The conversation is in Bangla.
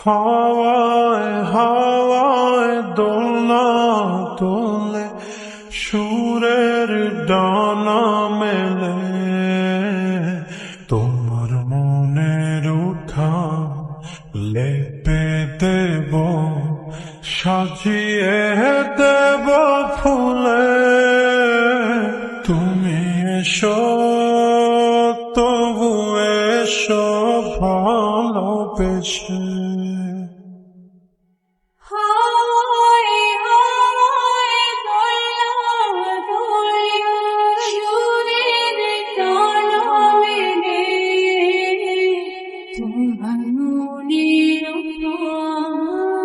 হাওয়ায় হাওয়ায় দোলনা তোলে সুরের ডানা মেলে তোমার মনের উঠান লেপে দেব সাজিয়ে দেব ফুলে তুমি এসো তবু এসো ভালোবেসে হাওয়ায় হাওয়ায় দোলনা তোলে সুরের ডানা মেলে তোমার মনের উঠান